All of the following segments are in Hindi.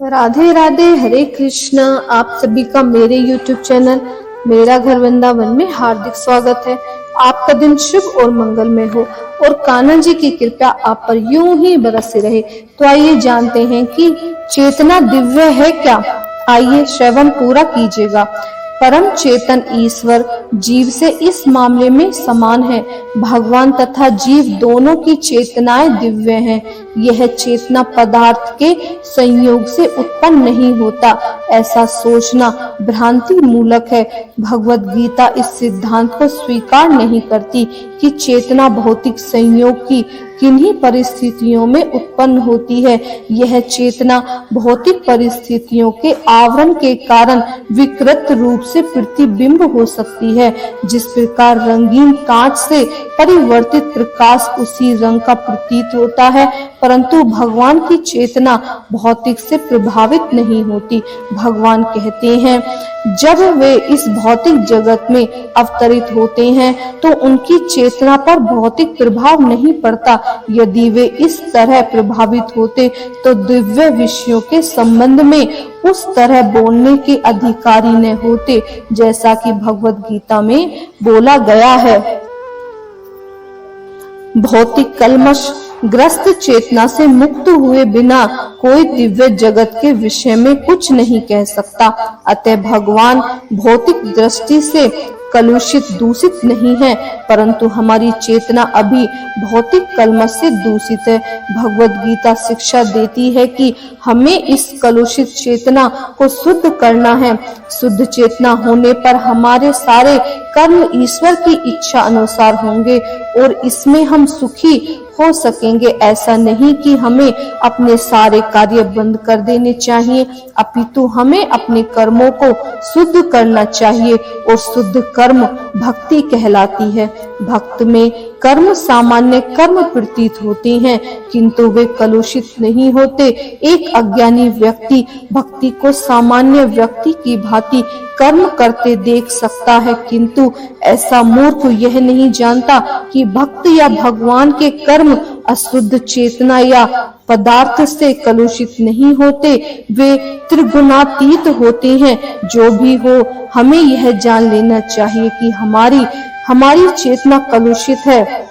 राधे राधे, हरे कृष्णा। आप सभी का मेरे YouTube चैनल मेरा घर वृंदावन में हार्दिक स्वागत है। आपका दिन शुभ और मंगलमय हो और कान्हा जी की कृपा आप पर यूं ही बरसे रहे। तो आइए जानते हैं कि चेतना दिव्य है क्या। आइए श्रवण पूरा कीजिएगा। परम चेतन ईश्वर जीव से इस मामले में समान है। भगवान तथा जीव दोनों की चेतनाएं दिव्य हैं। यह चेतना पदार्थ के संयोग से उत्पन्न नहीं होता, ऐसा सोचना भ्रांति मूलक है। भगवत गीता इस सिद्धांत को स्वीकार नहीं करती कि चेतना भौतिक संयोग की किन्हीं परिस्थितियों में उत्पन्न होती है। यह चेतना भौतिक परिस्थितियों के आवरण के कारण विकृत रूप से प्रतिबिंब हो सकती है। जिस प्रकार रंगीन कांच से परिवर्तित प्रकाश उसी रंग का प्रतीत होता है, परंतु भगवान की चेतना भौतिक से प्रभावित नहीं होती। भगवान कहते हैं, जब वे इस भौतिक जगत में अवतरित होते हैं तो उनकी चेतना पर भौतिक प्रभाव नहीं पड़ता। यदि वे इस तरह प्रभावित होते तो दिव्य विषयों के संबंध में उस तरह बोलने के अधिकारी न होते, जैसा कि भगवत गीता में बोला गया है। भौतिक कलमश ग्रस्त चेतना से मुक्त हुए बिना कोई दिव्य जगत के विषय में कुछ नहीं कह सकता। अतः भगवान भौतिक दृष्टि से कलुषित दूषित नहीं है, परंतु हमारी चेतना अभी भौतिक कलमश से दूषित है। भगवत गीता शिक्षा देती है कि हमें इस कलुषित चेतना को शुद्ध करना है। शुद्ध चेतना होने पर हमारे सारे कर्म ईश्वर की इच्छा अनुसार होंगे और इसमें हम सुखी हो सकेंगे। ऐसा नहीं कि हमें अपने सारे कार्य बंद कर देने चाहिए, अपितु हमें अपने कर्मों को शुद्ध करना चाहिए और शुद्ध कर्म भक्ति कहलाती है। भक्त में कर्म सामान्य कर्म प्रतीत होते हैं, किंतु वे कलुषित नहीं होते। एक अज्ञानी व्यक्ति भक्ति को सामान्य व्यक्ति की भांति कर्म करते देख सकता है, किंतु ऐसा मूर्ख यह नहीं जानता कि भक्त या भगवान के कर्म अशुद्ध चेतना या पदार्थ से कलुषित नहीं होते, वे त्रिगुणातीत होते हैं। जो भी हो, हमें यह जान लेना चाहिए कि हमारी चेतना कलुषित है।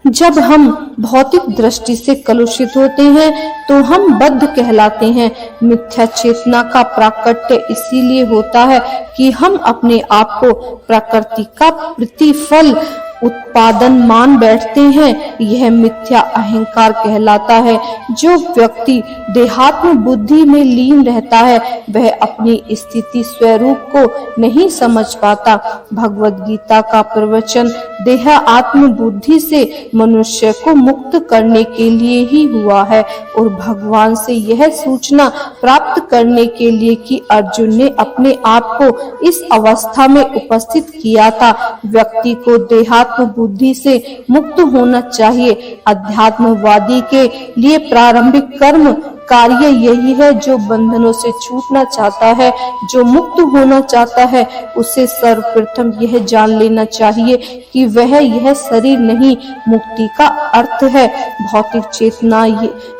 जब हम भौतिक दृष्टि से कलुषित होते हैं तो हम बद्ध कहलाते हैं। मिथ्या चेतना का प्राकट्य इसीलिए होता है कि हम अपने आप को प्रकृति का प्रतिफल उत्पादन मान बैठते हैं। यह मिथ्या अहंकार कहलाता है। जो व्यक्ति देहात्म बुद्धि में लीन रहता है वह अपनी स्थिति स्वरूप को नहीं समझ पाता। भगवत गीता का प्रवचन देह आत्म बुद्धि से मनुष्य को मुक्त करने के लिए ही हुआ है और भगवान से यह सूचना प्राप्त करने के लिए कि अर्जुन ने अपने आप को इस अवस्था में उपस्थित किया था। व्यक्ति को देहात्म बुद्धि से मुक्त होना चाहिए। अध्यात्मवादी के लिए प्रारंभिक कर्म कार्य यही है। जो बंधनों से छूटना चाहता है, जो मुक्त होना चाहता है, उसे सर्वप्रथम यह जान लेना चाहिए कि वह यह शरीर नहीं। मुक्ति का अर्थ है भौतिक चेतना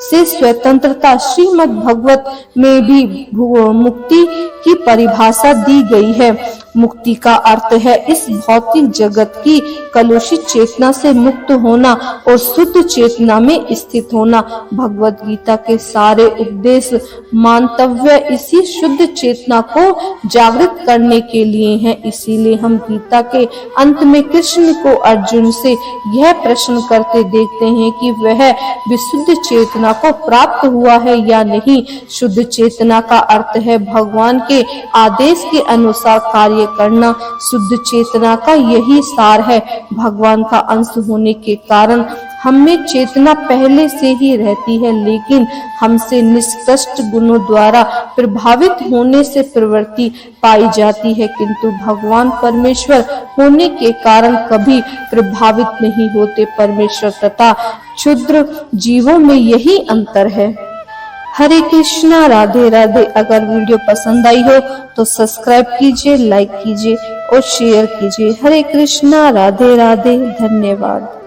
से स्वतंत्रता। श्रीमद् भगवत में भी मुक्ति की परिभाषा दी गई है। मुक्ति का अर्थ है इस भौतिक जगत की कलुषित चेतना से मुक्त होना और शुद्ध चेतना में स्थित होना। भगवत गीता के सारे उपदेश मानतव्य इसी शुद्ध चेतना को जागृत करने के लिए हैं। इसीलिए हम गीता के अंत में कृष्ण को अर्जुन से यह प्रश्न करते देखते हैं कि वह विशुद्ध चेतना को प्राप्त हुआ है या नहीं। शुद्ध चेतना का अर्थ है भगवान के आदेश के अनुसार कार्य करना। शुद्ध चेतना का यही सार है। भगवान का अंश होने के कारण हमें चेतना पहले से ही रहती है, लेकिन हमसे निष्कृष्ट गुणों द्वारा प्रभावित होने से प्रवृत्ति पाई जाती है, किंतु भगवान परमेश्वर होने के कारण कभी प्रभावित नहीं होते। परमेश्वर तथा क्षुद्र जीवों में यही अंतर है। हरे कृष्णा, राधे राधे। अगर वीडियो पसंद आई हो तो सब्सक्राइब कीजिए, लाइक कीजिए और शेयर कीजिए। हरे कृष्णा, राधे राधे। धन्यवाद।